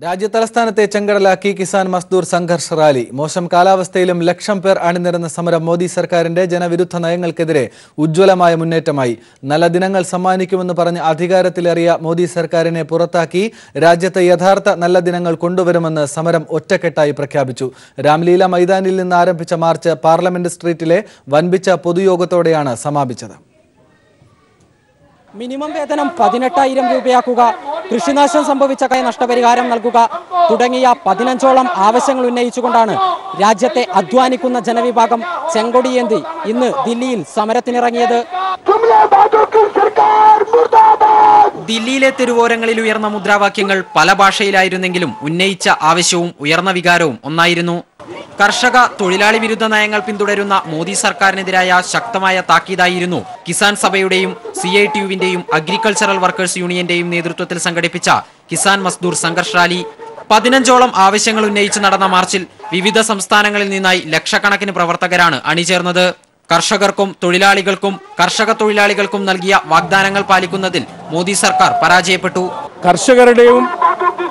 രാജ്യതലസ്ഥാനത്തെ ചെങ്കടലാക്കി കിസാൻ മസ്ദൂർ സംഘർഷ റാലി. മോശം കാലാവസ്ഥയിലും ലക്ഷം പേർ അണിനിരന്ന സമരം മോദി സർക്കാരിന്റെ ജനവിരുദ്ധ നയങ്ങൾക്കെതിരെ ഉജ്ജ്വലമായ മുന്നേറ്റമായി. നല്ല ദിനങ്ങൾ സമ്മാനിക്കുമെന്ന് പറഞ്ഞ് അധികാരത്തിലേറിയ മോദി സർക്കാരിനെ പുറത്താക്കി രാജ്യത്തെ യഥാർത്ഥ നല്ല ദിനങ്ങൾ കൊണ്ടുവരുമെന്ന് സമരം ഒറ്റക്കെട്ടായി പ്രഖ്യാപിച്ചു. രാംലീല മൈതാനിൽ നിന്ന് ആരംഭിച്ച മാർച്ച് പാർലമെന്റ് സ്ട്രീറ്റിലെ വൻപിച്ച പൊതുയോഗത്തോടെയാണ് സമാപിച്ചത്. മിനിമം വേതനം 18,000 രൂപയാക്കുക, കൃഷിനാശം സംഭവിച്ച നഷ്ടപരിഹാരം നൽകുക തുടങ്ങിയ 15ഓളം ആവശ്യങ്ങൾ ഉന്നയിച്ചുകൊണ്ടാണ് രാജ്യത്തെ അധ്വാനിക്കുന്ന ജനവിഭാഗം ചെങ്കൊടിയേന്തി ഇന്ന് ദില്ലിയിൽ സമരത്തിനിറങ്ങിയത്. ദില്ലിയിലെ തെരുവോരങ്ങളിൽ ഉയർന്ന മുദ്രാവാക്യങ്ങൾ പല ഭാഷയിലായിരുന്നെങ്കിലും ഉന്നയിച്ച ആവശ്യവും ഉയർന്ന വികാരവും ഒന്നായിരുന്നു. കർഷക തൊഴിലാളി വിരുദ്ധ നയങ്ങൾ പിന്തുടരുന്ന മോദി സർക്കാരിനെതിരായ ശക്തമായ താക്കീതായിരുന്നു കിസാൻ സഭയുടെയും CITU-വിന്റെയും അഗ്രികൾച്ചറൽ വർക്കേഴ്സ് യൂണിയന്റെയും നേതൃത്വത്തിൽ സംഘടിപ്പിച്ച കിസാൻ മസ്ദൂർ സംഘർഷ് റാലി. 15ഓളം ആവശ്യങ്ങൾ ഉന്നയിച്ച് നടന്ന മാർച്ചിൽ വിവിധ സംസ്ഥാനങ്ങളിൽ നിന്നായി ലക്ഷക്കണക്കിന് പ്രവർത്തകരാണ് അണിചേർന്നത്. കർഷകർക്കും തൊഴിലാളികൾക്കും കർഷക തൊഴിലാളികൾക്കും നൽകിയ വാഗ്ദാനങ്ങൾ പാലിക്കുന്നതിൽ മോദി സർക്കാർ പരാജയപ്പെട്ടു. കർഷകരുടെയും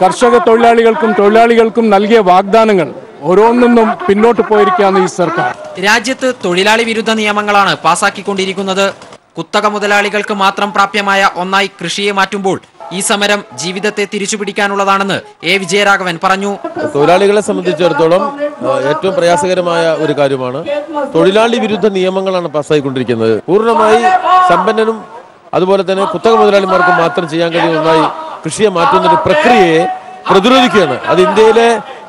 കർഷക തൊഴിലാളികൾക്കും നൽകിയ വാഗ്ദാനങ്ങൾ ഓരോന്നും പിന്നോട്ട് പോയിരിക്കുകയാണ് ഈ സർക്കാർ. രാജ്യത്ത് തൊഴിലാളി വിരുദ്ധ നിയമങ്ങളാണ് പാസാക്കിക്കൊണ്ടിരിക്കുന്നത്. കുത്തക മുതലാളികൾക്ക് മാത്രം പ്രാപ്യമായ ഒന്നായി കൃഷിയെ മാറ്റുമ്പോൾ ഈ സമരം ജീവിതത്തെ തിരിച്ചുപിടിക്കാനുള്ളതാണെന്ന് A. വിജയരാഘവൻ പറഞ്ഞു. തൊഴിലാളികളെ സംബന്ധിച്ചിടത്തോളം ഏറ്റവും പ്രയാസകരമായ ഒരു കാര്യമാണ് തൊഴിലാളി വിരുദ്ധ നിയമങ്ങളാണ് പാസ്സായിക്കൊണ്ടിരിക്കുന്നത്. പൂർണ്ണമായി സമ്പന്നനും അതുപോലെ തന്നെ കുത്തക മുതലാളിമാർക്കും മാത്രം ചെയ്യാൻ കഴിയുന്ന ഒന്നായി കൃഷിയെ മാറ്റുന്ന ഒരു പ്രക്രിയയെ പ്രതിരോധിക്കുകയാണ്. അത് ഇന്ത്യയിലെ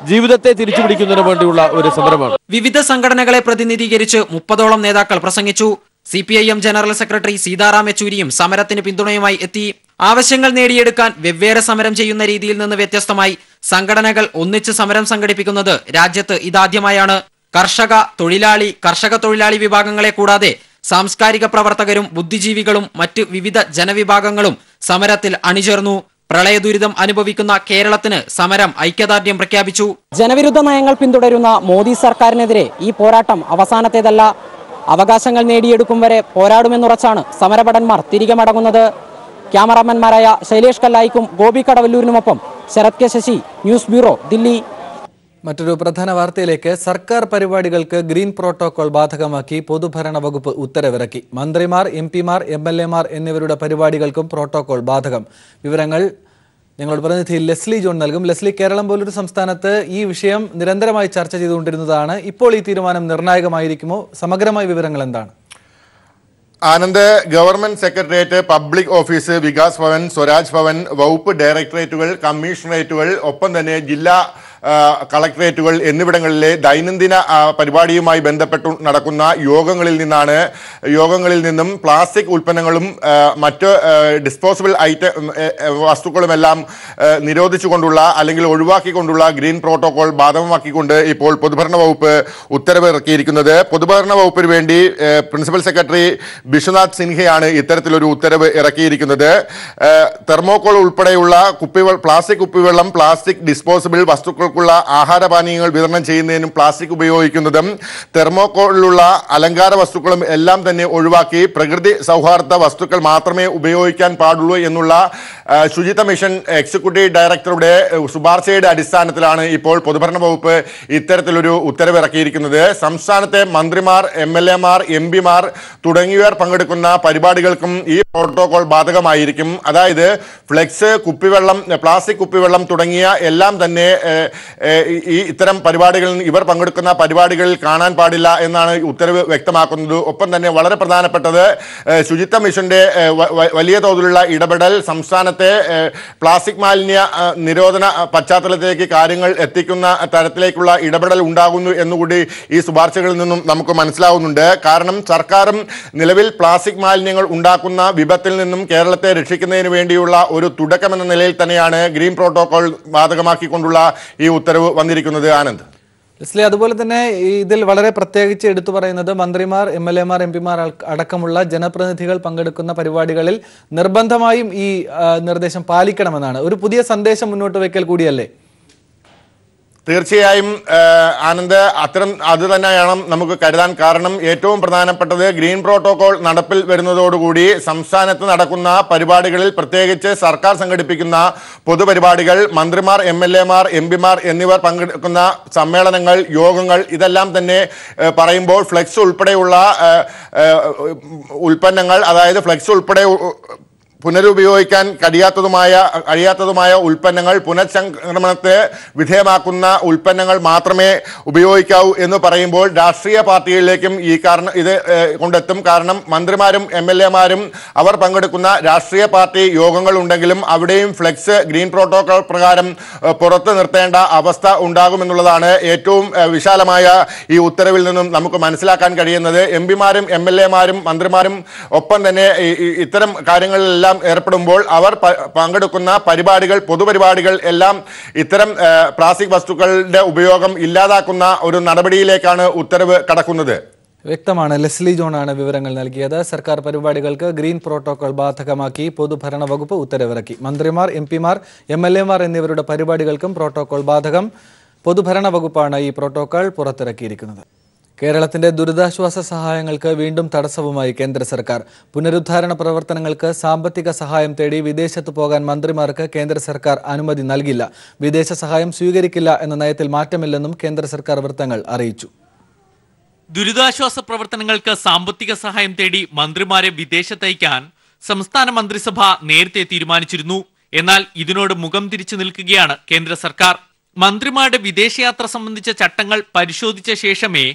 ജീവിതത്തെ തിരിച്ചുപിടിക്കുന്നതിന് വേണ്ടിയുള്ള ഒരു സമരമാണ്. വിവിധ സംഘടനകളെ പ്രതിനിധീകരിച്ച് 30ഓളം നേതാക്കൾ പ്രസംഗിച്ചു. CPIM ജനറൽ സെക്രട്ടറി സീതാറാം യെച്ചൂരിയും സമരത്തിന് പിന്തുണയുമായി എത്തി. ആവശ്യങ്ങൾ നേടിയെടുക്കാൻ വെവ്വേറെ സമരം ചെയ്യുന്ന രീതിയിൽ നിന്ന് വ്യത്യസ്തമായി സംഘടനകൾ ഒന്നിച്ച് സമരം സംഘടിപ്പിക്കുന്നത് രാജ്യത്ത് ഇതാദ്യമായാണ്. കർഷക തൊഴിലാളി വിഭാഗങ്ങളെ കൂടാതെ സാംസ്കാരിക പ്രവർത്തകരും ബുദ്ധിജീവികളും മറ്റ് വിവിധ ജനവിഭാഗങ്ങളും സമരത്തിൽ അണിചേർന്നു. പ്രളയ ദുരിതം അനുഭവിക്കുന്ന കേരളത്തിന് സമരം ഐക്യദാർഢ്യം പ്രഖ്യാപിച്ചു. ജനവിരുദ്ധ നയങ്ങൾ പിന്തുടരുന്ന മോദി സർക്കാരിനെതിരെ ഈ പോരാട്ടം അവസാനത്തേതല്ല. അവകാശങ്ങൾ നേടിയെടുക്കും വരെ പോരാടുമെന്നുറച്ചാണ് സമരഭടന്മാർ തിരികെ മടങ്ങുന്നത്. ക്യാമറാമാൻമാരായ ശൈലേഷ് കല്ലായിക്കും ഗോപി കടവല്ലൂരിനുമൊപ്പം ശരത് കെ ശശി, ന്യൂസ് ബ്യൂറോ, ദില്ലി. മറ്റൊരു പ്രധാന വാർത്തയിലേക്ക്. സർക്കാർ പരിപാടികൾക്ക് ഗ്രീൻ പ്രോട്ടോകോൾ ബാധകമാക്കി പൊതുഭരണ വകുപ്പ് ഉത്തരവിറക്കി. മന്ത്രിമാർ, MP-മാർ, MLA-മാർ എന്നിവരുടെ പരിപാടികൾക്കും പ്രോട്ടോകോൾ ബാധകം. വിവരങ്ങൾ ഞങ്ങളുടെ പ്രതിനിധി ലെസ്ലി ജോൺ നൽകും. ലെസ്ലി, കേരളം പോലൊരു സംസ്ഥാനത്ത് ഈ വിഷയം നിരന്തരമായി ചർച്ച ചെയ്തുകൊണ്ടിരുന്നതാണ്. ഇപ്പോൾ ഈ തീരുമാനം നിർണായകമായിരിക്കുമോ? സമഗ്രമായ വിവരങ്ങൾ എന്താണ്? Anand, government secretariat, public office, Vikas Bhavan, Swaraj Bhavan, വകുപ്പ് ഡയറക്ടറേറ്റുകൾ, കമ്മീഷണറേറ്റുകൾ, ഒപ്പം തന്നെ ജില്ലാ കളക്ടറേറ്റുകൾ എന്നിവിടങ്ങളിലെ ദൈനംദിന പരിപാടിയുമായി ബന്ധപ്പെട്ട് നടക്കുന്ന യോഗങ്ങളിൽ നിന്നും പ്ലാസ്റ്റിക് ഉൽപ്പന്നങ്ങളും മറ്റ് ഡിസ്പോസിബിൾ വസ്തുക്കളുമെല്ലാം നിരോധിച്ചുകൊണ്ടുള്ള അല്ലെങ്കിൽ ഒഴിവാക്കിക്കൊണ്ടുള്ള ഗ്രീൻ പ്രോട്ടോകോൾ ബാധകമാക്കിക്കൊണ്ട് ഇപ്പോൾ പൊതുഭരണ വകുപ്പ് ഉത്തരവ് ഇറക്കിയിരിക്കുന്നത്. പൊതുഭരണ വകുപ്പിന് വേണ്ടി പ്രിൻസിപ്പൽ സെക്രട്ടറി ബിശ്വനാഥ് സിൻഹയാണ് ഇത്തരത്തിലൊരു ഉത്തരവ് ഇറക്കിയിരിക്കുന്നത്. തെർമോകോൾ ഉൾപ്പെടെയുള്ള പ്ലാസ്റ്റിക് കുപ്പിവെള്ളം, പ്ലാസ്റ്റിക് ഡിസ്പോസിബിൾ വസ്തുക്കൾ ആഹാരപാനീയങ്ങൾ വിതരണം ചെയ്യുന്നതിനും പ്ലാസ്റ്റിക് ഉപയോഗിക്കുന്നതും തെർമോകോളിലുള്ള അലങ്കാര വസ്തുക്കളും എല്ലാം തന്നെ ഒഴിവാക്കി പ്രകൃതി സൗഹാർദ്ദ വസ്തുക്കൾ മാത്രമേ ഉപയോഗിക്കാൻ പാടുള്ളൂ എന്നുള്ള ശുചിത്വ മിഷൻ എക്സിക്യൂട്ടീവ് ഡയറക്ടറുടെ ശുപാർശയുടെ അടിസ്ഥാനത്തിലാണ് ഇപ്പോൾ പൊതുഭരണ വകുപ്പ് ഇത്തരത്തിലൊരു ഉത്തരവ് ഇറക്കിയിരിക്കുന്നത്. സംസ്ഥാനത്തെ മന്ത്രിമാർ, MLA-മാർ, MP-മാർ തുടങ്ങിയവർ പങ്കെടുക്കുന്ന പരിപാടികൾക്കും ഈ പ്രോട്ടോകോൾ ബാധകമായിരിക്കും. അതായത് ഫ്ലെക്സ്, കുപ്പിവെള്ളം, പ്ലാസ്റ്റിക് കുപ്പിവെള്ളം തുടങ്ങിയ എല്ലാം തന്നെ ഇത്തരം പരിപാടികളിൽ ഇവർ പങ്കെടുക്കുന്ന പരിപാടികളിൽ കാണാൻ പാടില്ല എന്നാണ് ഉത്തരവ് വ്യക്തമാക്കുന്നത്. ഒപ്പം തന്നെ വളരെ പ്രധാനപ്പെട്ടത് ശുചിത്വ മിഷന്റെ വലിയ തോതിലുള്ള ഇടപെടൽ സംസ്ഥാനത്തെ പ്ലാസ്റ്റിക് മാലിന്യ നിരോധന പശ്ചാത്തലത്തിലേക്ക് കാര്യങ്ങൾ എത്തിക്കുന്ന തരത്തിലേക്കുള്ള ഇടപെടൽ ഉണ്ടാകുന്നു എന്നുകൂടി ഈ ശുപാർശകളിൽ നിന്നും നമുക്ക് മനസ്സിലാവുന്നുണ്ട്. കാരണം സർക്കാരും നിലവിൽ പ്ലാസ്റ്റിക് മാലിന്യങ്ങൾ ഉണ്ടാക്കുന്ന വിപത്തിൽ നിന്നും കേരളത്തെ രക്ഷിക്കുന്നതിന് വേണ്ടിയുള്ള ഒരു തുടക്കമെന്ന നിലയിൽ തന്നെയാണ് ഗ്രീൻ പ്രോട്ടോകോൾ ബാധകമാക്കിക്കൊണ്ടുള്ള ഈ ഉത്തരവ് വന്നിരിക്കുന്നത്. ആനന്ദ്, ലെസ്ലി, അതുപോലെ തന്നെ ഇതിൽ വളരെ പ്രത്യേകിച്ച് എടുത്തു പറയുന്നത് മന്ത്രിമാർ, MLA-മാർ, MP-മാർ അടക്കമുള്ള ജനപ്രതിനിധികൾ പങ്കെടുക്കുന്ന പരിപാടികളിൽ നിർബന്ധമായും ഈ നിർദ്ദേശം പാലിക്കണമെന്നാണ്. ഒരു പുതിയ സന്ദേശം മുന്നോട്ട് വയ്ക്കൽ കൂടിയല്ലേ? തീർച്ചയായും ആനന്ദ്, അത് തന്നെയാണ് നമുക്ക് കരുതാൻ. കാരണം ഏറ്റവും പ്രധാനപ്പെട്ടത് ഗ്രീൻ പ്രോട്ടോകോൾ നടപ്പിൽ വരുന്നതോടുകൂടി സംസ്ഥാനത്ത് നടക്കുന്ന പരിപാടികളിൽ, പ്രത്യേകിച്ച് സർക്കാർ സംഘടിപ്പിക്കുന്ന പൊതുപരിപാടികൾ, മന്ത്രിമാർ, MLA-മാർ, MP-മാർ എന്നിവർ പങ്കെടുക്കുന്ന സമ്മേളനങ്ങൾ, യോഗങ്ങൾ, ഇതെല്ലാം തന്നെ പറയുമ്പോൾ ഫ്ലെക്സ് ഉൾപ്പെടെയുള്ള ഉൽപ്പന്നങ്ങൾ, അതായത് ഫ്ലെക്സ് ഉൾപ്പെടെ പുനരുപയോഗിക്കാൻ കഴിയാത്തതുമായ ഉൽപ്പന്നങ്ങൾ, പുനഃചംക്രമണത്തെ വിധേയമാക്കുന്ന ഉൽപ്പന്നങ്ങൾ മാത്രമേ ഉപയോഗിക്കാവൂ എന്ന് പറയുമ്പോൾ രാഷ്ട്രീയ പാർട്ടികളിലേക്കും ഇത് കൊണ്ടെത്തും. കാരണം മന്ത്രിമാരും MLA-മാരും അവർ പങ്കെടുക്കുന്ന രാഷ്ട്രീയ പാർട്ടി യോഗങ്ങൾ ഉണ്ടെങ്കിലും അവിടെയും ഫ്ലെക്സ് ഗ്രീൻ പ്രോട്ടോകോൾ പ്രകാരം പുറത്തു നിർത്തേണ്ട അവസ്ഥ ഉണ്ടാകുമെന്നുള്ളതാണ് ഏറ്റവും വിശാലമായ ഈ ഉത്തരവിൽ നിന്നും നമുക്ക് മനസ്സിലാക്കാൻ കഴിയുന്നത്. MP-മാരും MLA-മാരും മന്ത്രിമാരും ഒപ്പം തന്നെ ഇത്തരം കാര്യങ്ങളിലെല്ലാം ഏർപ്പെടുമ്പോൾ അവർ പങ്കെടുക്കുന്ന പരിപാടികൾ, പൊതുപരിപാടികൾ എല്ലാം ഇത്തരം പ്ലാസ്റ്റിക് വസ്തുക്കളുടെ ഉപയോഗം ഇല്ലാതാക്കുന്ന ഒരു നടപടിയിലേക്കാണ് ഉത്തരവ് കടക്കുന്നത്. വ്യക്തമാണ്. ലെസ്ലി ജോണാണ് വിവരങ്ങൾ നൽകിയത്. സർക്കാർ പരിപാടികൾക്ക് ഗ്രീൻ പ്രോട്ടോകോൾ ബാധകമാക്കി പൊതുഭരണ വകുപ്പ് ഉത്തരവിറക്കി. മന്ത്രിമാർ, MP-മാർ, MLA-മാർ എന്നിവരുടെ പരിപാടികൾക്കും പ്രോട്ടോകോൾ ബാധകം. പൊതുഭരണ വകുപ്പാണ് ഈ പ്രോട്ടോകോൾ പുറത്തിറക്കിയിരിക്കുന്നത്. കേരളത്തിന്റെ ദുരിതാശ്വാസ സഹായങ്ങൾക്ക് വീണ്ടും തടസ്സവുമായി കേന്ദ്ര സർക്കാർ. പുനരുദ്ധാരണ പ്രവർത്തനങ്ങൾക്ക് സാമ്പത്തിക സഹായം തേടി വിദേശത്ത് പോകാൻ മന്ത്രിമാർക്ക് കേന്ദ്ര സർക്കാർ അനുമതി നൽകില്ല. വിദേശ സഹായം സ്വീകരിക്കില്ല എന്ന നയത്തിൽ മാറ്റമില്ലെന്നും കേന്ദ്ര സർക്കാർ വൃത്തങ്ങൾ അറിയിച്ചു. ദുരിതാശ്വാസ പ്രവർത്തനങ്ങൾക്ക് സാമ്പത്തിക സഹായം തേടി മന്ത്രിമാരെ വിദേശത്തയക്കാൻ സംസ്ഥാന മന്ത്രിസഭ നേരത്തെ തീരുമാനിച്ചിരുന്നു. എന്നാൽ ഇതിനോട് മുഖം തിരിച്ചു നിൽക്കുകയാണ് കേന്ദ്ര സർക്കാർ. മന്ത്രിമാരുടെ വിദേശയാത്ര സംബന്ധിച്ച ചട്ടങ്ങൾ പരിശോധിച്ച ശേഷമേ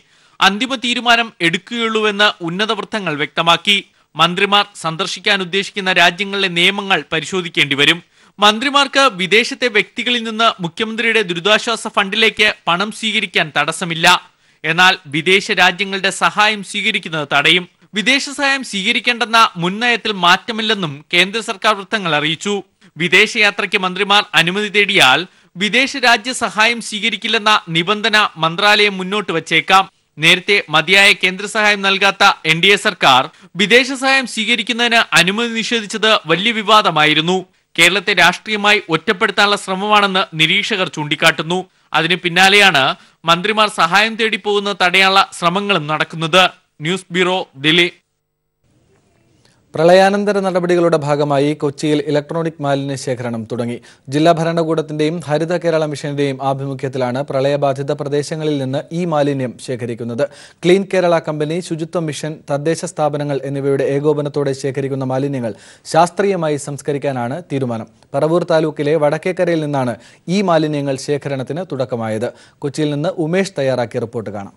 അന്തിമ തീരുമാനം എടുക്കുകയുള്ളൂവെന്ന് ഉന്നത വൃത്തങ്ങൾ വ്യക്തമാക്കി. മന്ത്രിമാർ സന്ദർശിക്കാൻ ഉദ്ദേശിക്കുന്ന രാജ്യങ്ങളിലെ നിയമങ്ങൾ പരിശോധിക്കേണ്ടി വരും. മന്ത്രിമാർക്ക് വിദേശത്തെ വ്യക്തികളിൽ നിന്ന് മുഖ്യമന്ത്രിയുടെ ദുരിതാശ്വാസ ഫണ്ടിലേക്ക് പണം സ്വീകരിക്കാൻ തടസ്സമില്ല. എന്നാൽ വിദേശ രാജ്യങ്ങളുടെ സഹായം സ്വീകരിക്കുന്നത് തടയും. വിദേശ സഹായം സ്വീകരിക്കേണ്ടെന്ന മുൻനയത്തിൽ മാറ്റമില്ലെന്നും കേന്ദ്ര സർക്കാർ വൃത്തങ്ങൾ അറിയിച്ചു. വിദേശയാത്രയ്ക്ക് മന്ത്രിമാർ അനുമതി തേടിയാൽ വിദേശ രാജ്യ സഹായം സ്വീകരിക്കില്ലെന്ന നിബന്ധന മന്ത്രാലയം മുന്നോട്ട് വച്ചേക്കാം. നേരത്തെ മതിയായ കേന്ദ്ര സഹായം നൽകാത്ത NDA സർക്കാർ വിദേശ സഹായം സ്വീകരിക്കുന്നതിന് അനുമതി നിഷേധിച്ചത് വലിയ വിവാദമായിരുന്നു. കേരളത്തെ രാഷ്ട്രീയമായി ഒറ്റപ്പെടുത്താനുള്ള ശ്രമമാണെന്ന് നിരീക്ഷകർ ചൂണ്ടിക്കാട്ടുന്നു. അതിന് പിന്നാലെയാണ് മന്ത്രിമാർ സഹായം തേടി പോകുന്നത് തടയാനുള്ള ശ്രമങ്ങളും നടക്കുന്നത്. News bureau, Delhi. പ്രളയാനന്തര നടപടികളുടെ ഭാഗമായി കൊച്ചിയിൽ ഇലക്ട്രോണിക് മാലിന്യ ശേഖരണം തുടങ്ങി. ജില്ലാ ഭരണകൂടത്തിന്റെയും ഹരിത കേരള മിഷന്റെയും ആഭിമുഖ്യത്തിലാണ് പ്രളയബാധിത പ്രദേശങ്ങളിൽ നിന്ന് ഈ മാലിന്യം ശേഖരിക്കുന്നത്. ക്ലീൻ കേരള കമ്പനി, ശുചിത്വ മിഷൻ, തദ്ദേശ സ്ഥാപനങ്ങൾ എന്നിവയുടെ ഏകോപനത്തോടെ ശേഖരിക്കുന്ന മാലിന്യങ്ങൾ ശാസ്ത്രീയമായി സംസ്കരിക്കാനാണ് തീരുമാനം. പറവൂർ താലൂക്കിലെ വടക്കേക്കരയിൽ നിന്നാണ് ഈ മാലിന്യങ്ങൾ ശേഖരണത്തിന് തുടക്കമായത്. കൊച്ചിയിൽ നിന്ന് ഉമേഷ് തയ്യാറാക്കിയ റിപ്പോർട്ട് കാണാം.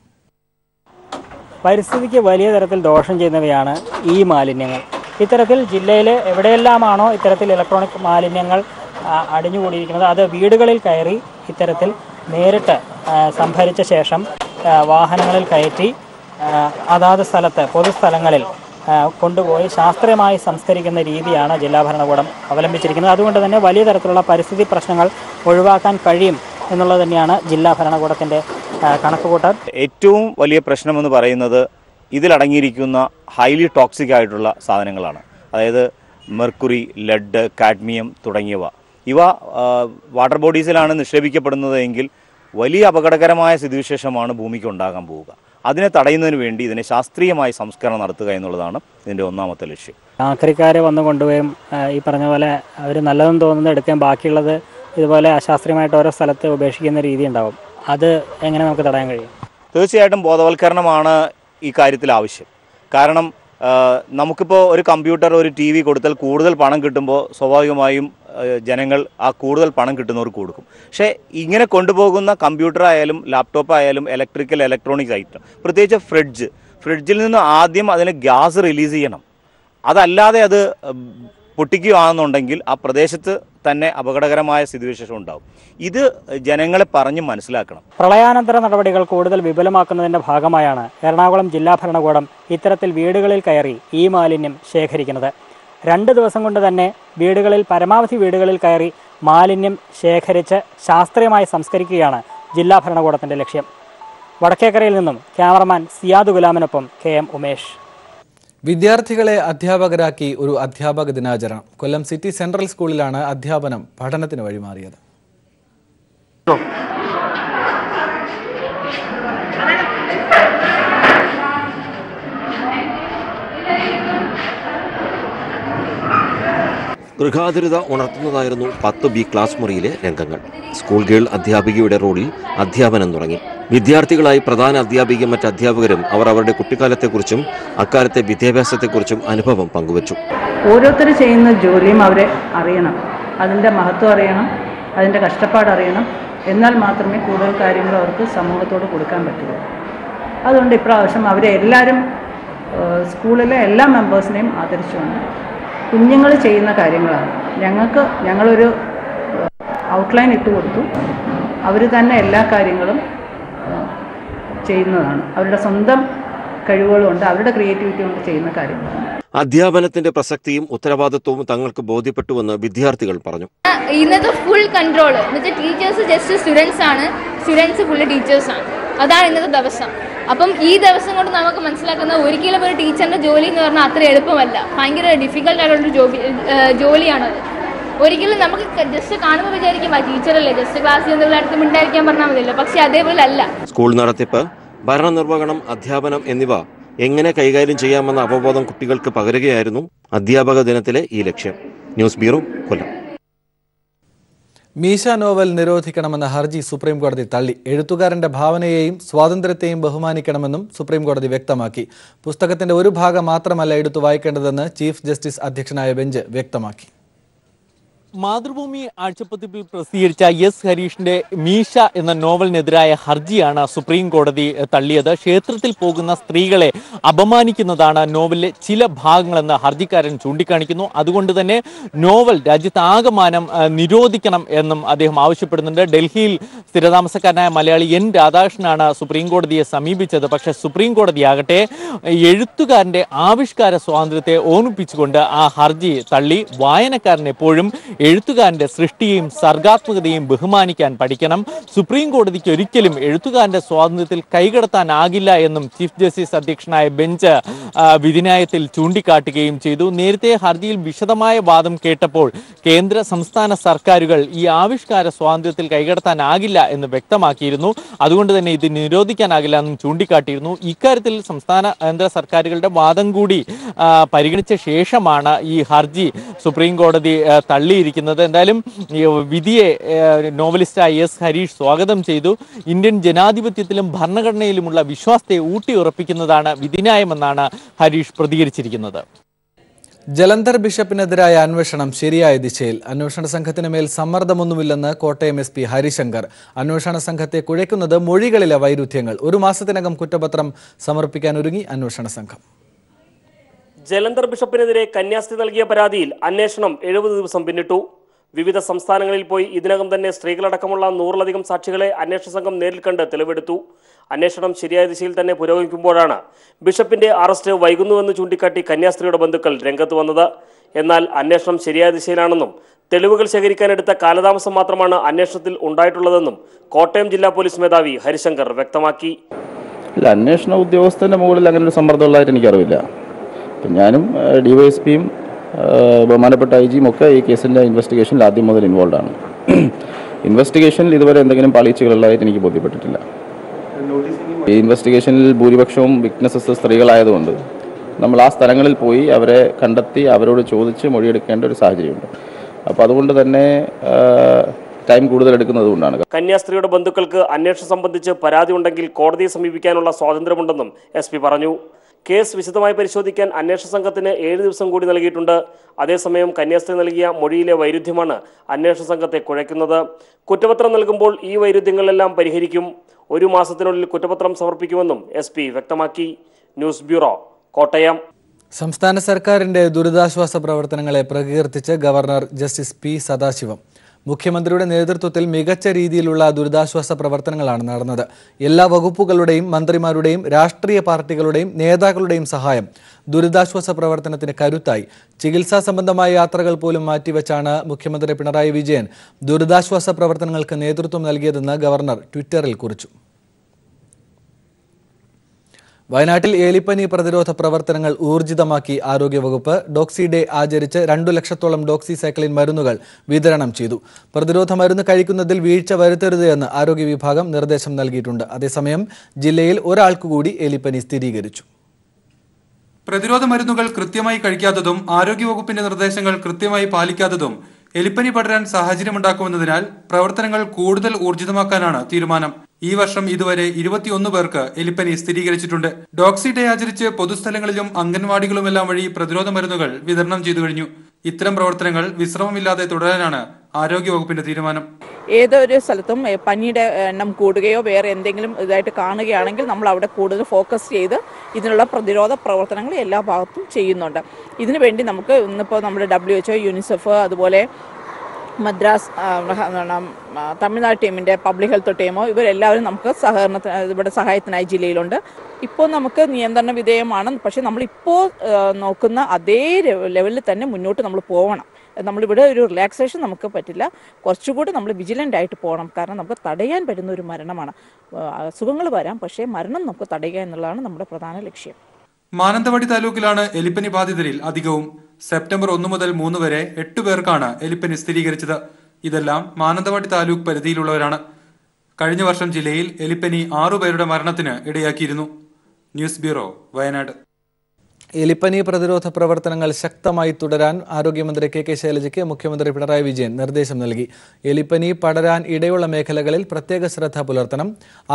പരിസ്ഥിതിക്ക് വലിയ തരത്തിൽ ദോഷം ചെയ്യുന്നവയാണ് ഈ മാലിന്യങ്ങൾ. ഇത്തരത്തിൽ ജില്ലയിൽ എവിടെയെല്ലാമാണോ ഇത്തരത്തിൽ ഇലക്ട്രോണിക് മാലിന്യങ്ങൾ അടിഞ്ഞുകൂടിയിരിക്കുന്നത് അത് വീടുകളിൽ കയറി ഇത്തരത്തിൽ നേരിട്ട് സംഭരിച്ച ശേഷം വാഹനങ്ങളിൽ കയറ്റി അതാത് സ്ഥലത്ത് പൊതുസ്ഥലങ്ങളിൽ കൊണ്ടുപോയി ശാസ്ത്രീയമായി സംസ്കരിക്കുന്ന രീതിയാണ് ജില്ലാ ഭരണകൂടം അവലംബിച്ചിരിക്കുന്നത്. അതുകൊണ്ട് തന്നെ വലിയ തരത്തിലുള്ള പരിസ്ഥിതി പ്രശ്നങ്ങൾ ഒഴിവാക്കാൻ കഴിയും എന്നുള്ളത് തന്നെയാണ് ജില്ലാ ഭരണകൂടത്തിൻ്റെ കണക്കുകൂട്ടൽ. ഏറ്റവും വലിയ പ്രശ്നമെന്ന് പറയുന്നത് ഇതിലടങ്ങിയിരിക്കുന്ന ഹൈലി ടോക്സിക് ആയിട്ടുള്ള സാധനങ്ങളാണ്. അതായത് മെർക്കുറി, ലെഡ്, കാഡ്മിയം തുടങ്ങിയവ. ഇവ വാട്ടർ ബോഡീസിലാണ് നിക്ഷേപിക്കപ്പെടുന്നത് എങ്കിൽ വലിയ അപകടകരമായ സ്ഥിതിവിശേഷമാണ് ഭൂമിക്ക് ഉണ്ടാകാൻ പോവുക. അതിനെ തടയുന്നതിന് വേണ്ടി ഇതിനെ ശാസ്ത്രീയമായി സംസ്കരണം നടത്തുക എന്നുള്ളതാണ് ഇതിൻ്റെ ഒന്നാമത്തെ ലക്ഷ്യം. ആക്രിക്കാരെ വന്നു കൊണ്ടുപോയും ഈ പറഞ്ഞ പോലെ അവർ നല്ലതെന്ന് തോന്നുന്നത് എടുക്കാൻ, ബാക്കിയുള്ളത് ഇതുപോലെ അശാസ്ത്രീയമായിട്ട് ഓരോ സ്ഥലത്ത് ഉപേക്ഷിക്കുന്ന രീതി ഉണ്ടാവും. അത് എങ്ങനെ നമുക്ക് തടയാൻ കഴിയും? തീർച്ചയായിട്ടും ബോധവൽക്കരണമാണ് ഈ കാര്യത്തിൽ ആവശ്യം. കാരണം നമുക്കിപ്പോൾ ഒരു കമ്പ്യൂട്ടർ, ഒരു TV കൊടുത്താൽ കൂടുതൽ പണം കിട്ടുമ്പോൾ സ്വാഭാവികമായും ജനങ്ങൾ ആ കൂടുതൽ പണം കിട്ടുന്നവർക്ക് കൊടുക്കും. പക്ഷേ ഇങ്ങനെ കൊണ്ടുപോകുന്ന കമ്പ്യൂട്ടർ ആയാലും ലാപ്ടോപ്പ് ആയാലും ഇലക്ട്രോണിക്സ് ഐറ്റം, പ്രത്യേകിച്ച് ഫ്രിഡ്ജിൽ നിന്ന് ആദ്യം അതിന് ഗ്യാസ് റിലീസ് ചെയ്യണം. അതല്ലാതെ അത് പൊട്ടിക്കുകയാണെന്നുണ്ടെങ്കിൽ ആ പ്രദേശത്ത് തന്നെ അപകടകരമായ സ്ഥിതിവിശേഷം ഉണ്ടാകും. ഇത് ജനങ്ങളെ പറഞ്ഞ് മനസ്സിലാക്കണം. പ്രളയാനന്തര നടപടികൾ കൂടുതൽ വിപുലമാക്കുന്നതിന്റെ ഭാഗമായാണ് എറണാകുളം ജില്ലാ ഭരണകൂടം ഇത്തരത്തിൽ വീടുകളിൽ കയറി ഈ മാലിന്യം ശേഖരിക്കുന്നത്. 2 ദിവസം കൊണ്ട് തന്നെ പരമാവധി വീടുകളിൽ കയറി മാലിന്യം ശേഖരിച്ച് ശാസ്ത്രീയമായി സംസ്കരിക്കുകയാണ് ജില്ലാ ഭരണകൂടത്തിന്റെ ലക്ഷ്യം. വടക്കേക്കരയിൽ നിന്നും ക്യാമറമാൻ സിയാദ് ഗുലാമിനൊപ്പം KM ഉമേഷ്. വിദ്യാർത്ഥികളെ അധ്യാപകരാക്കി ഒരു അധ്യാപക ദിനാചരണം. കൊല്ലം സിറ്റി സെൻട്രൽ സ്കൂളിലാണ് അധ്യാപനം പഠനത്തിന് വഴിമാറിയത്. ഗൃഹാതുരത ഉണർത്തുന്നതായിരുന്നു 10B ക്ലാസ് മുറിയിലെ രംഗങ്ങൾ. സ്കൂൾ ഗേൾ അധ്യാപികയുടെ റോളിൽ അധ്യാപനം തുടങ്ങി. വിദ്യാർത്ഥികളായി പ്രധാന അധ്യാപികയും മറ്റ് അധ്യാപകരും അവർ അവരുടെ കുട്ടിക്കാലത്തെക്കുറിച്ചും അക്കാലത്തെ വിദ്യാഭ്യാസത്തെക്കുറിച്ചും അനുഭവം പങ്കുവച്ചു. ഓരോരുത്തർ ചെയ്യുന്ന ജോലിയും അവരെ അറിയണം, അതിൻ്റെ മഹത്വം അറിയണം, അതിൻ്റെ കഷ്ടപ്പാട് അറിയണം. എന്നാൽ മാത്രമേ കൂടുതൽ കാര്യങ്ങൾ അവർക്ക് സമൂഹത്തോട് കൊടുക്കാൻ പറ്റുള്ളൂ. അതുകൊണ്ട് ഇപ്രാവശ്യം അവരെ എല്ലാവരും സ്കൂളിലെ എല്ലാ മെമ്പേഴ്സിനെയും ആദരിച്ചുകൊണ്ട് കുഞ്ഞുങ്ങൾ ചെയ്യുന്ന കാര്യങ്ങളാണ്. ഞങ്ങളൊരു ഔട്ട്ലൈൻ ഇട്ട് കൊടുത്തു. അവർ തന്നെ എല്ലാ കാര്യങ്ങളും ചെയ്യുന്നതാണ്. അവരുടെ സ്വന്തം കഴിവുകളുണ്ട്, അവരുടെ ക്രിയേറ്റിവിറ്റി കൊണ്ട് ചെയ്യുന്ന കാര്യങ്ങളാണ്. അധ്യാപനത്തിന്റെ പ്രസക്തിയും ഉത്തരവാദിത്വവും തങ്ങൾക്ക് ബോധ്യപ്പെട്ടുവെന്ന് വിദ്യാർത്ഥികൾ പറഞ്ഞു. ഇന്നത്തെ ഫുൾ കൺട്രോൾ എന്നുവെച്ചാൽ ടീച്ചേഴ്സ് ജസ്റ്റ് സ്റ്റുഡൻസ് ആണ്, സ്റ്റുഡൻസ് ഫുള്ള് ടീച്ചേഴ്സാണ്. അതാണ് ഇന്നത്തെ ദിവസം. അപ്പം ഈ ദിവസം കൊണ്ട് നമുക്ക് മനസ്സിലാക്കുന്നത് ഒരിക്കലും ഒരു ടീച്ചറിന്റെ ജോലി എന്ന് പറഞ്ഞാൽ അത്ര എളുപ്പമല്ല, ഭയങ്കര ഡിഫിക്കൽട്ട് ആയിട്ടുള്ളൊരു ജോലിയാണത്. ഒരിക്കലും നമുക്ക് ജസ്റ്റ് കാണുമ്പോൾ വിചാരിക്കും ടീച്ചറല്ലേ, ജസ്റ്റ് ക്ലാസ്സിൽ എന്തെങ്കിലും അടുത്ത് മിണ്ടായിരിക്കാൻ പറഞ്ഞാൽ മതിയല്ലോ. പക്ഷെ അതേപോലെ അല്ല. സ്കൂൾ നടത്തിപ്പ്, ഭരണനിർവഹണം, അധ്യാപനം എന്നിവ എങ്ങനെ കൈകാര്യം ചെയ്യാമെന്ന അവബോധം കുട്ടികൾക്ക് പകരുകയായിരുന്നു അധ്യാപക ദിനത്തിലെ ഈ ലക്ഷ്യം. ന്യൂസ് ബ്യൂറോ, കൊല്ലം. മീശ നോവൽ നിരോധിക്കണമെന്ന ഹർജി സുപ്രീംകോടതി തള്ളി. എഴുത്തുകാരന്റെ ഭാവനയെയും സ്വാതന്ത്ര്യത്തെയും ബഹുമാനിക്കണമെന്നും സുപ്രീംകോടതി വ്യക്തമാക്കി. പുസ്തകത്തിന്റെ ഒരു ഭാഗം മാത്രമല്ല എടുത്തു വായിക്കേണ്ടതെന്ന് ചീഫ് ജസ്റ്റിസ് അധ്യക്ഷനായ ബെഞ്ച് വ്യക്തമാക്കി. മാതൃഭൂമി ആഴ്ചപ്പതിപ്പിൽ പ്രസിദ്ധീകരിച്ച എസ് ഹരീഷിന്റെ മീശ എന്ന നോവലിനെതിരായ ഹർജിയാണ് സുപ്രീം കോടതി തള്ളിയത്. ക്ഷേത്രത്തിൽ പോകുന്ന സ്ത്രീകളെ അപമാനിക്കുന്നതാണ് നോവലിലെ ചില ഭാഗങ്ങളെന്ന് ഹർജിക്കാരൻ ചൂണ്ടിക്കാണിക്കുന്നു. അതുകൊണ്ട് തന്നെ നോവൽ രാജ്യത്താകമാനം നിരോധിക്കണം എന്നും അദ്ദേഹം ആവശ്യപ്പെടുന്നുണ്ട്. ഡൽഹിയിൽ സ്ഥിരതാമസക്കാരനായ മലയാളി എൻ രാധാകൃഷ്ണനാണ് സുപ്രീം കോടതിയെ സമീപിച്ചത്. പക്ഷേ സുപ്രീം കോടതിയാകട്ടെ എഴുത്തുകാരന്റെ ആവിഷ്കാര സ്വാതന്ത്ര്യത്തെ ഓർമ്മിപ്പിച്ചുകൊണ്ട് ആ ഹർജി തള്ളി. വായനക്കാരൻ എപ്പോഴും എഴുത്തുകാരന്റെ സൃഷ്ടിയെയും സർഗാത്മകതയും ബഹുമാനിക്കാൻ പഠിക്കണം. സുപ്രീം കോടതിക്ക് ഒരിക്കലും എഴുത്തുകാരന്റെ സ്വാതന്ത്ര്യത്തിൽ കൈകടത്താനാകില്ല എന്നും ചീഫ് ജസ്റ്റിസ് അധ്യക്ഷനായ ബെഞ്ച് വിധിന്യായത്തിൽ ചൂണ്ടിക്കാട്ടുകയും ചെയ്തു. നേരത്തെ ഹർജിയിൽ വിശദമായ വാദം കേട്ടപ്പോൾ കേന്ദ്ര സംസ്ഥാന സർക്കാരുകൾ ഈ ആവിഷ്കാര സ്വാതന്ത്ര്യത്തിൽ കൈകടത്താനാകില്ല എന്ന് വ്യക്തമാക്കിയിരുന്നു. അതുകൊണ്ട് തന്നെ ഇത് നിരോധിക്കാനാകില്ല എന്നും ചൂണ്ടിക്കാട്ടിയിരുന്നു. ഇക്കാര്യത്തിൽ സംസ്ഥാന കേന്ദ്ര സർക്കാരുകളുടെ വാദം കൂടി പരിഗണിച്ച ശേഷമാണ് ഈ ഹർജി സുപ്രീം കോടതി തള്ളിയിരിക്കുന്നത്. എന്തായാലും വിധിയെ നോവലിസ്റ്റായ എസ് ഹരീഷ് സ്വാഗതം ചെയ്തു. ഇന്ത്യൻ ജനാധിപത്യത്തിലും ഭരണഘടനയിലുമുള്ള വിശ്വാസത്തെ ഊട്ടിയുറപ്പിക്കുന്നതാണ് വിധിന്യായമെന്നാണ് ഹരീഷ് പ്രതികരിച്ചിരിക്കുന്നത്. ജലന്ധർ ബിഷപ്പിനെതിരായ അന്വേഷണം ശരിയായ ദിശയിൽ. അന്വേഷണ സംഘത്തിന് മേൽ സമ്മർദ്ദമൊന്നുമില്ലെന്ന് കോട്ടയം SP ഹരിശങ്കർ. അന്വേഷണ സംഘത്തെ കുഴയ്ക്കുന്നത് മൊഴികളിലെ വൈരുദ്ധ്യങ്ങൾ. 1 മാസത്തിനകം കുറ്റപത്രം സമർപ്പിക്കാൻ ഒരുങ്ങി അന്വേഷണ സംഘം. ജലന്ധർ ബിഷപ്പിനെതിരെ കന്യാസ്ത്രീ നൽകിയ പരാതിയിൽ അന്വേഷണം 70 ദിവസം പിന്നിട്ടു. വിവിധ സംസ്ഥാനങ്ങളിൽ പോയി ഇതിനകം തന്നെ സ്ത്രീകളടക്കമുള്ള 100-ലധികം സാക്ഷികളെ അന്വേഷണ സംഘം നേരിൽ കണ്ട് തെളിവെടുത്തു. അന്വേഷണം ശരിയായ ദിശയിൽ തന്നെ പുരോഗമിക്കുമ്പോഴാണ് ബിഷപ്പിന്റെ അറസ്റ്റ് വൈകുന്നുവെന്ന് ചൂണ്ടിക്കാട്ടി കന്യാസ്ത്രീയുടെ ബന്ധുക്കൾ രംഗത്ത് വന്നത്. എന്നാൽ അന്വേഷണം ശരിയായ ദിശയിലാണെന്നും തെളിവുകൾ ശേഖരിക്കാനെടുത്ത കാലതാമസം മാത്രമാണ് അന്വേഷണത്തിൽ ഉണ്ടായിട്ടുള്ളതെന്നും കോട്ടയം ജില്ലാ പോലീസ് മേധാവി ഹരിശങ്കർ വ്യക്തമാക്കി. അന്വേഷണ ഉദ്യോഗസ്ഥന്റെ മുകളിൽ അങ്ങനെ ഒരു സമ്മർദ്ദമുള്ളതായിട്ട് എനിക്കറിവില്ല. ഞാനും DYSPയും ബഹുമാനപ്പെട്ട IGയും ഒക്കെ ഈ കേസിൻ്റെ ഇൻവെസ്റ്റിഗേഷനിൽ ആദ്യം മുതൽ ഇൻവോൾവ് ആണ്. ഇൻവെസ്റ്റിഗേഷനിൽ ഇതുവരെ എന്തെങ്കിലും പാളിച്ചകളുള്ളതായിട്ട് എനിക്ക് ബോധ്യപ്പെട്ടിട്ടില്ല. ഈ ഇൻവെസ്റ്റിഗേഷനിൽ ഭൂരിപക്ഷവും വിറ്റ്നസസ് സ്ത്രീകളായതുകൊണ്ട് നമ്മൾ ആ സ്ഥലങ്ങളിൽ പോയി അവരെ കണ്ടെത്തി അവരോട് ചോദിച്ച് മൊഴിയെടുക്കേണ്ട ഒരു സാഹചര്യമുണ്ട്. അപ്പോൾ അതുകൊണ്ട് തന്നെ ടൈം കൂടുതൽ എടുക്കുന്നത് കൊണ്ടാണ്. കന്യാസ്ത്രീയുടെ ബന്ധുക്കൾക്ക് അന്വേഷണം സംബന്ധിച്ച് പരാതി ഉണ്ടെങ്കിൽ കോടതിയെ സമീപിക്കാനുള്ള സ്വാതന്ത്ര്യമുണ്ടെന്നും SP പറഞ്ഞു. കേസ് വിശദമായി പരിശോധിക്കാൻ അന്വേഷണ സംഘത്തിന് 7 ദിവസം കൂടി നൽകിയിട്ടുണ്ട്. അതേസമയം കന്യാസ്ത്രീ നൽകിയ മൊഴിയിലെ വൈരുദ്ധ്യമാണ് അന്വേഷണ സംഘത്തെ കുഴയ്ക്കുന്നത്. കുറ്റപത്രം നൽകുമ്പോൾ ഈ വൈരുദ്ധ്യങ്ങളെല്ലാം പരിഹരിക്കും. 1 മാസത്തിനുള്ളിൽ കുറ്റപത്രം സമർപ്പിക്കുമെന്നും SP വ്യക്തമാക്കി. News bureau, Kottayam. സംസ്ഥാന സർക്കാരിന്റെ ദുരിതാശ്വാസ പ്രവർത്തനങ്ങളെ പ്രകീർത്തിച്ച് ഗവർണർ ജസ്റ്റിസ് P സദാശിവം. മുഖ്യമന്ത്രിയുടെ നേതൃത്വത്തിൽ മികച്ച രീതിയിലുള്ള ദുരിതാശ്വാസ പ്രവർത്തനങ്ങളാണ് നടന്നത്. എല്ലാ വകുപ്പുകളുടെയും മന്ത്രിമാരുടെയും രാഷ്ട്രീയ പാർട്ടികളുടെയും നേതാക്കളുടെയും സഹായം ദുരിതാശ്വാസ പ്രവർത്തനത്തിന് കരുത്തായി. ചികിത്സാ സംബന്ധമായ യാത്രകൾ പോലും മാറ്റിവെച്ചാണ് മുഖ്യമന്ത്രി പിണറായി വിജയൻ ദുരിതാശ്വാസ പ്രവർത്തനങ്ങൾക്ക് നേതൃത്വം നൽകിയതെന്ന് ഗവർണർ ട്വിറ്ററിൽ കുറിച്ചു. വയനാട്ടിൽ എലിപ്പനി പ്രതിരോധ പ്രവർത്തനങ്ങൾ ഊർജിതമാക്കി ആരോഗ്യവകുപ്പ്. ഡോക്സി ഡേ ആചരിച്ച് 2 ലക്ഷത്തോളം ഡോക്സിസൈക്ലിൻ മരുന്നുകൾ വിതരണം ചെയ്തു. പ്രതിരോധ മരുന്ന് കഴിക്കുന്നതിൽ വീഴ്ച വരുത്തരുത് എന്ന് ആരോഗ്യ വിഭാഗം നിർദ്ദേശം നൽകിയിട്ടുണ്ട്. അതേസമയം ജില്ലയിൽ ഒരാൾക്കുകൂടി എലിപ്പനി സ്ഥിരീകരിച്ചു. പ്രതിരോധ മരുന്നുകൾ കൃത്യമായി കഴിക്കാത്തതും ആരോഗ്യവകുപ്പിന്റെ നിർദ്ദേശങ്ങൾ കൃത്യമായി പാലിക്കാത്തതും എലിപ്പനി പടരാൻ സാഹചര്യമുണ്ടാക്കുമെന്നതിനാൽ പ്രവർത്തനങ്ങൾ കൂടുതൽ ഊർജിതമാക്കാനാണ് തീരുമാനം. ഈ വർഷം ഇതുവരെ 21 പേർക്ക് എലിപ്പനി സ്ഥിരീകരിച്ചിട്ടുണ്ട്. ഡോക്സി ഡേ ആചരിച്ച് പൊതുസ്ഥലങ്ങളിലും അംഗൻവാടികളുമെല്ലാം വഴി പ്രതിരോധ മരുന്നുകൾ വിതരണം ചെയ്തു കഴിഞ്ഞു. ഇത്തരം പ്രവർത്തനങ്ങൾ വിശ്രമമില്ലാതെ തുടരാനാണ് ആരോഗ്യവകുപ്പിന്റെ തീരുമാനം. ഏതൊരു സ്ഥലത്തും പനിയുടെ എണ്ണം കൂടുകയോ വേറെ എന്തെങ്കിലും ഇതായിട്ട് കാണുകയാണെങ്കിൽ നമ്മൾ അവിടെ കൂടുതൽ ഫോക്കസ് ചെയ്ത് ഇതിനുള്ള പ്രതിരോധ പ്രവർത്തനങ്ങൾ എല്ലാ ഭാഗത്തും ചെയ്യുന്നുണ്ട്. ഇതിനു വേണ്ടി നമുക്ക് ഇന്നിപ്പോൾ നമ്മുടെ WHO, യുനിസെഫ്, അതുപോലെ മദ്രാസ് തമിഴ്നാട് ടീമിൻ്റെ പബ്ലിക് ഹെൽത്ത് ടീമോ ഇവരെല്ലാവരും നമുക്ക് ഇവിടെ സഹായത്തിനായി ജില്ലയിലുണ്ട്. ഇപ്പോൾ നമുക്ക് നിയന്ത്രണ വിധേയമാണ്. പക്ഷേ നമ്മളിപ്പോൾ നോക്കുന്ന അതേ ലെവലിൽ തന്നെ മുന്നോട്ട് നമ്മൾ പോകണം. നമ്മളിവിടെ ഒരു റിലാക്സേഷൻ നമുക്ക് പറ്റില്ല. കുറച്ചുകൂടി നമ്മൾ വിജിലൻ്റ് ആയിട്ട് പോകണം. കാരണം നമുക്ക് തടയാൻ പറ്റുന്ന ഒരു മരണമാണ്. അസുഖങ്ങൾ വരാം, പക്ഷേ മരണം നമുക്ക് തടയുക എന്നുള്ളതാണ് നമ്മുടെ പ്രധാന ലക്ഷ്യം. മാനന്തവാടി താലൂക്കിലാണ് എലിപ്പനി ബാധിതരിൽ അധികവും. സെപ്റ്റംബർ 1 മുതൽ 3 വരെ 8 പേർക്കാണ് എലിപ്പനി സ്ഥിരീകരിച്ചത്. ഇതെല്ലാം മാനന്തവാടി താലൂക്ക് പരിധിയിലുള്ളവരാണ്. കഴിഞ്ഞ വർഷം ജില്ലയിൽ എലിപ്പനി 6 പേരുടെ മരണത്തിന് ഇടയാക്കിയിരുന്നു. News bureau, Wayanad. എലിപ്പനി പ്രതിരോധ പ്രവർത്തനങ്ങൾ ശക്തമായി തുടരാൻ ആരോഗ്യമന്ത്രി കെ ശൈലജയ്ക്ക് മുഖ്യമന്ത്രി പിണറായി വിജയൻ നിർദ്ദേശം നൽകി. എലിപ്പനി പടരാൻ ഇടയുള്ള മേഖലകളിൽ പ്രത്യേക ശ്രദ്ധ പുലർത്തണം.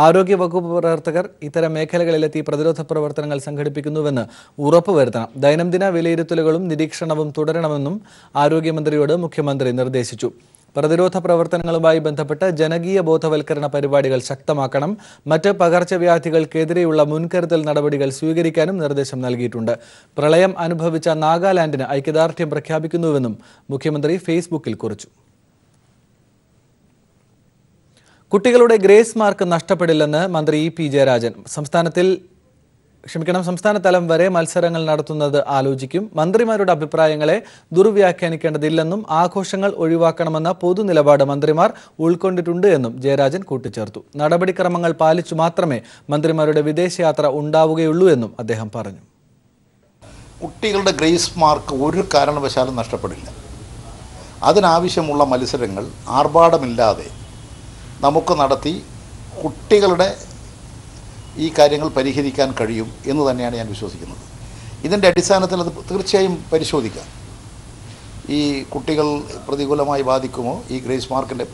ആരോഗ്യവകുപ്പ് പ്രവർത്തകർ ഇത്തരം മേഖലകളിലെത്തി പ്രതിരോധ പ്രവർത്തനങ്ങൾ സംഘടിപ്പിക്കുന്നുവെന്ന് ഉറപ്പുവരുത്തണം. ദൈനംദിന വിലയിരുത്തലുകളും നിരീക്ഷണവും തുടരണമെന്നും ആരോഗ്യമന്ത്രിയോട് മുഖ്യമന്ത്രി നിർദ്ദേശിച്ചു. പ്രതിരോധ പ്രവർത്തനങ്ങളുമായി ബന്ധപ്പെട്ട് ജനകീയ ബോധവൽക്കരണ പരിപാടികൾ ശക്തമാക്കണം. മറ്റ് പകർച്ചവ്യാധികൾക്കെതിരെയുള്ള മുൻകരുതൽ നടപടികൾ സ്വീകരിക്കാനും നിർദ്ദേശം നൽകിയിട്ടുണ്ട്. പ്രളയം അനുഭവിച്ച നാഗാലാൻഡിന് ഐക്യദാർഢ്യം പ്രഖ്യാപിക്കുന്നുവെന്നും മുഖ്യമന്ത്രി ഫേസ്ബുക്കിൽ കുറിച്ചു. കുട്ടികളുടെ ഗ്രേസ് മാർക്ക് നഷ്ടപ്പെടില്ലെന്ന് മന്ത്രി ഇ പി ജയരാജൻ. സംസ്ഥാനതലം വരെ മത്സരങ്ങൾ നടത്തുന്നത് ആലോചിക്കും. മന്ത്രിമാരുടെ അഭിപ്രായങ്ങളെ ദുർവ്യാഖ്യാനിക്കേണ്ടതില്ലെന്നും ആഘോഷങ്ങൾ ഒഴിവാക്കണമെന്ന പൊതുനിലപാട് മന്ത്രിമാർ ഉൾക്കൊണ്ടിട്ടുണ്ട് എന്നും ജയരാജൻ കൂട്ടിച്ചേർത്തു. നടപടിക്രമങ്ങൾ പാലിച്ചു മാത്രമേ മന്ത്രിമാരുടെ വിദേശയാത്ര ഉണ്ടാവുകയുള്ളൂ എന്നും അദ്ദേഹം പറഞ്ഞു. കുട്ടികളുടെ ഗ്രേസ് മാർക്ക് ഒരു കാരണവശാലും നഷ്ടപ്പെടില്ല. അതിനാവശ്യമുള്ള മത്സരങ്ങൾ ആർഭാടമില്ലാതെ നമുക്ക് നടത്തി കുട്ടികളുടെ ഈ കാര്യങ്ങൾ പരിഹരിക്കാൻ കഴിയും എന്ന് തന്നെയാണ് ഞാൻ വിശ്വസിക്കുന്നത്. ഇതിൻ്റെ അടിസ്ഥാനത്തിൽ അത് തീർച്ചയായും പരിശോധിക്കാം. ഈ കുട്ടികൾ പ്രതികൂലമായി ബാധിക്കുമോ ഈ ഗ്രേസ് മാർക്കിൻ്റെ,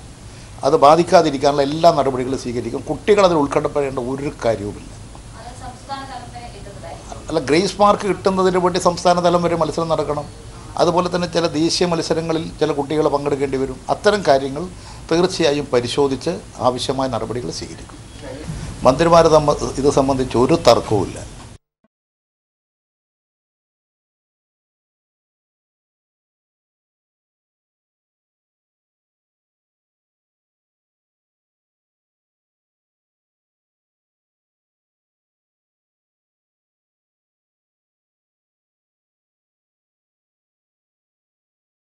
അത് ബാധിക്കാതിരിക്കാനുള്ള എല്ലാ നടപടികളും സ്വീകരിക്കും. കുട്ടികൾ അതിൽ ഉൾക്കൊള്ളപ്പെടേണ്ട ഒരു കാര്യവുമില്ല. അല്ല, ഗ്രേസ് മാർക്ക് കിട്ടുന്നതിന് വേണ്ടി സംസ്ഥാന തലം വരെ മത്സരം നടക്കണം. അതുപോലെ തന്നെ ചില ദേശീയ മത്സരങ്ങളിൽ ചില കുട്ടികൾ പങ്കെടുക്കേണ്ടി വരും. അത്തരം കാര്യങ്ങൾ തീർച്ചയായും പരിശോധിച്ച് ആവശ്യമായ നടപടികൾ സ്വീകരിക്കും. മന്ത്രിമാർ ഇത് സംബന്ധിച്ച് ഒരു തർക്കവുമില്ല.